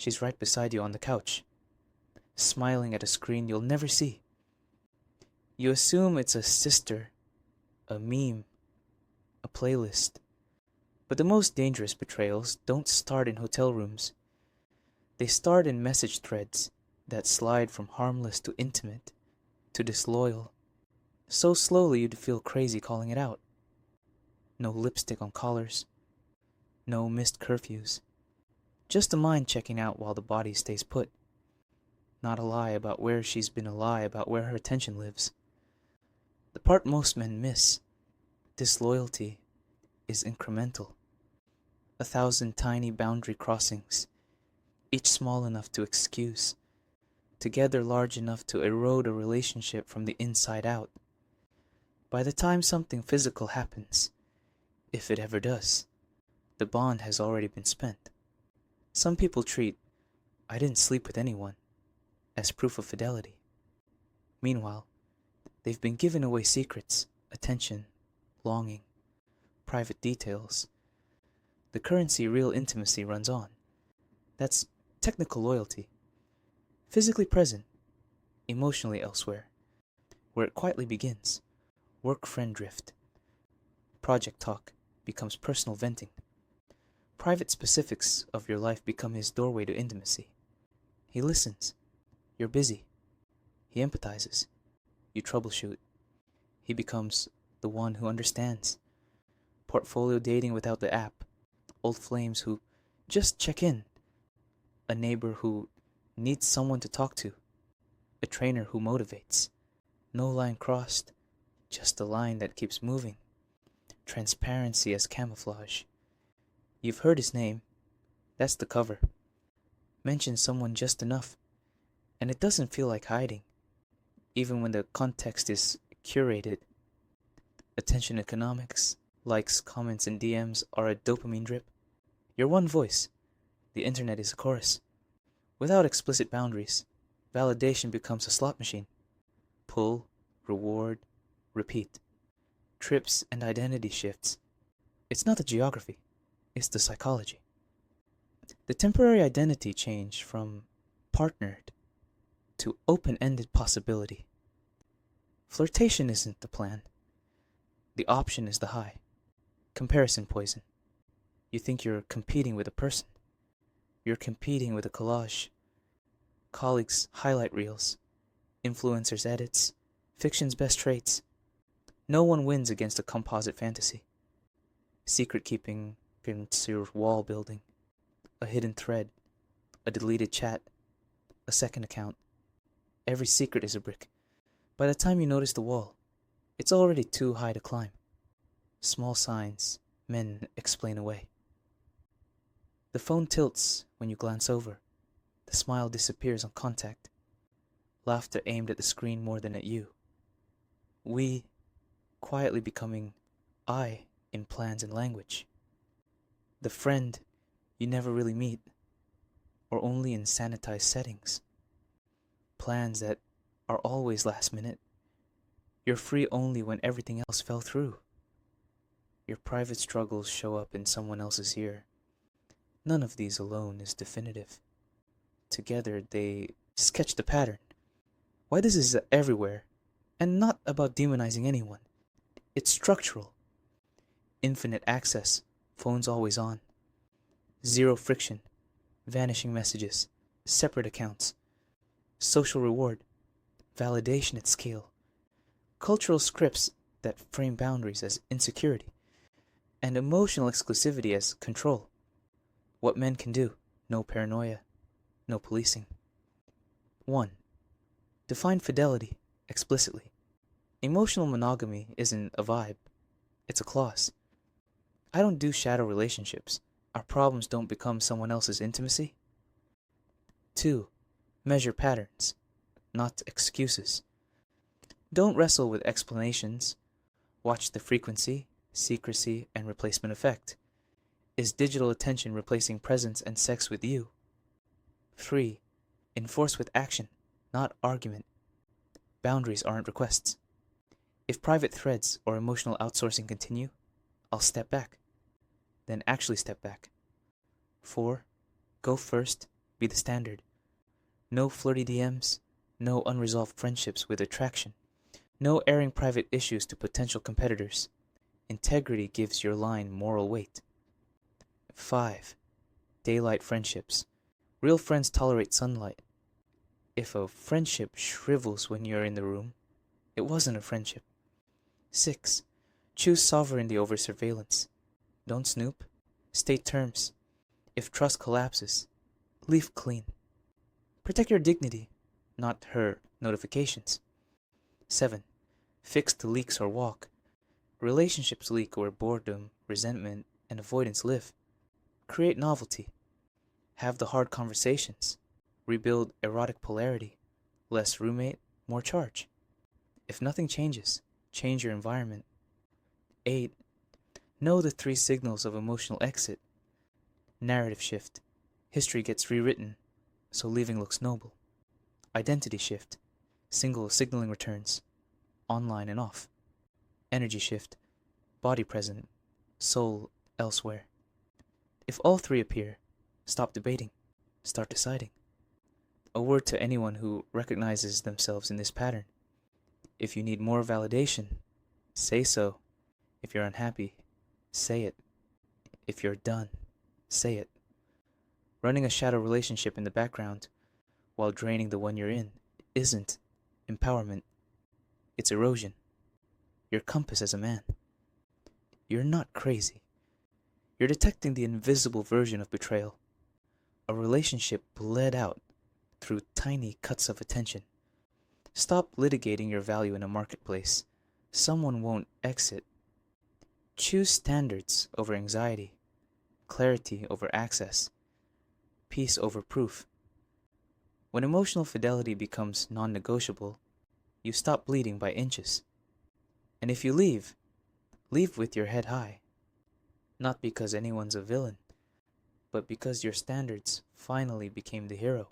She's right beside you on the couch, smiling at a screen you'll never see. You assume it's a sister, a meme, a playlist. But the most dangerous betrayals don't start in hotel rooms. They start in message threads that slide from harmless to intimate to disloyal, so slowly you'd feel crazy calling it out. No lipstick on collars, no missed curfews, just a mind checking out while the body stays put. Not a lie about where she's been, a lie about where her attention lives. The part most men miss, disloyalty, is incremental. 1,000 tiny boundary crossings, each small enough to excuse, together large enough to erode a relationship from the inside out. By the time something physical happens, if it ever does, the bond has already been spent. Some people treat "I didn't sleep with anyone" as proof of fidelity. Meanwhile, they've been giving away secrets, attention, longing, private details. The currency real intimacy runs on. That's technical loyalty. Physically present, emotionally elsewhere. Where it quietly begins, work-friend drift. Project talk becomes personal venting. Private specifics of your life become his doorway to intimacy. He listens. You're busy. He empathizes. You troubleshoot. He becomes the one who understands. Portfolio dating without the app. Old flames who just check in. A neighbor who needs someone to talk to. A trainer who motivates. No line crossed, just a line that keeps moving. Transparency as camouflage. You've heard his name. That's the cover. Mention someone just enough, and it doesn't feel like hiding, even when the context is curated. Attention economics, likes, comments, and DMs are a dopamine drip. You're one voice. The internet is a chorus. Without explicit boundaries, validation becomes a slot machine. Pull, reward, repeat. Trips and identity shifts. It's not the geography, it's the psychology. The temporary identity change from partnered to open-ended possibility. Flirtation isn't the plan. The option is the high. Comparison poison. You think you're competing with a person. You're competing with a collage. Colleagues' highlight reels. Influencers' edits. Fiction's best traits. No one wins against a composite fantasy. Secret keeping against your wall building. A hidden thread. A deleted chat. A second account. Every secret is a brick. By the time you notice the wall, it's already too high to climb. Small signs men explain away. The phone tilts when you glance over. The smile disappears on contact. Laughter aimed at the screen more than at you. We quietly becoming I in plans and language. The friend you never really meet, or only in sanitized settings. Plans that are always last minute. You're free only when everything else fell through. Your private struggles show up in someone else's ear. None of these alone is definitive. Together they sketch the pattern. Why this is everywhere, and not about demonizing anyone. It's structural. Infinite access, phones always on. Zero friction, vanishing messages, separate accounts. Social reward, validation at scale. Cultural scripts that frame boundaries as insecurity, and emotional exclusivity as control. What men can do, no paranoia, no policing. 1. Define fidelity explicitly. Emotional monogamy isn't a vibe, it's a clause. I don't do shadow relationships. Our problems don't become someone else's intimacy. 2. Measure patterns, not excuses. Don't wrestle with explanations. Watch the frequency, secrecy, and replacement effect. Is digital attention replacing presence and sex with you? 3. Enforce with action, not argument. Boundaries aren't requests. If private threads or emotional outsourcing continue, I'll step back. Then actually step back. 4. Go first, be the standard. No flirty DMs, no unresolved friendships with attraction, no airing private issues to potential competitors. Integrity gives your line moral weight. 5. Daylight friendships. Real friends tolerate sunlight. If a friendship shrivels when you're in the room, it wasn't a friendship. 6. Choose sovereignty over surveillance. Don't snoop. State terms. If trust collapses, leave clean. Protect your dignity, not her notifications. 7. Fix the leaks or walk. Relationships leak where boredom, resentment, and avoidance live. Create novelty. Have the hard conversations. Rebuild erotic polarity. Less roommate, more charge. If nothing changes, change your environment. 8. Know the 3 signals of emotional exit. Narrative shift. History gets rewritten, so leaving looks noble. Identity shift. Single signaling returns, online and off. Energy shift. Body present, soul elsewhere. If all 3 appear, stop debating, start deciding. A word to anyone who recognizes themselves in this pattern. If you need more validation, say so. If you're unhappy, say it. If you're done, say it. Running a shadow relationship in the background while draining the one you're in isn't empowerment. It's erosion. Your compass as a man. You're not crazy. You're detecting the invisible version of betrayal. A relationship bled out through tiny cuts of attention. Stop litigating your value in a marketplace. Someone won't exit. Choose standards over anxiety, clarity over access, peace over proof. When emotional fidelity becomes non-negotiable, you stop bleeding by inches. And if you leave with your head high. Not because anyone's a villain, but because your standards finally became the hero.